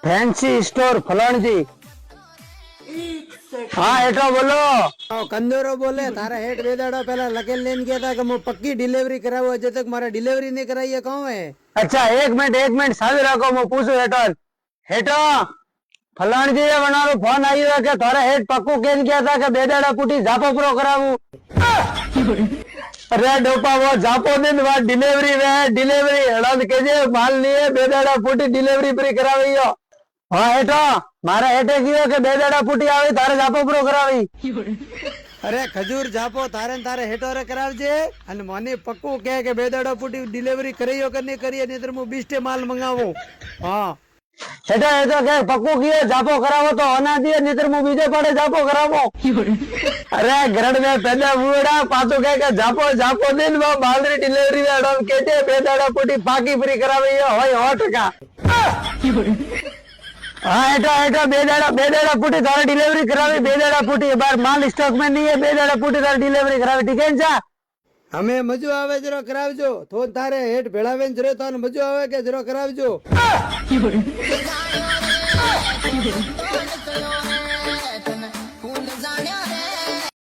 Fancy store फलाणजी। हाँ हेठो बोलो। कंदोरो बोले तारा हेठ बेदाड़ा पहला लकेल लेन गया था कि मैं पक्की डिलीवरी कराऊं अजय तक मारा डिलीवरी नहीं कराई है कौन है। अच्छा एक मिनट सावी रखो मैं पूछू हेठो हेठो फलाणजी बनारो फोन आई है कि थारे हेठ पक्कू केन गया था कि बेदाड़ा पुटी जापो प्रो करावू। अरे डोपा वो जापो दिन बाद डिलीवरी वे डिलीवरी हड़न के जे माल नहीं है बेदाड़ा पुटी डिलीवरी फ्री करावी हो। हाँ हेठो मारा हेठे गयो के बेदाड़ा पुटी आवी तारे जापो प्रो करावी। अरे खजूर जापो तारे न तारे हेठो रे करावजे अने मने पक्कू कहे के बेदाड़ा पुटी डिलीवरी करियो के नहीं करिए नहीं तो मैं 20 माल मंगावो। हाँ हेठो हेठो के पक्कू किए जापो करावो तो होना दिए नहीं तो मैं बीजे पड़े जापो करावो। अरे गरड में पैदा बुड़ा पातो कहे के जापो जापो दिन वो मालरी डिलीवरी वे हड़न के जे बेदाड़ा पुटी पाकी फ्री करावी हो होय 100%। हाँ हेठो हेठो बेदाड़ा पुटी तारे डिलीवरी करावी बेदाड़ा पुटी बार माल स्टॉक में नहीं है बेदाड़ा पुटी तारे डिलीवरी करावी ठीक है जा। हमें मजो आवे जरो करावजो तो तारे हेठ भेड़ावेन जरो तो मजो आवे के जरो करावजो।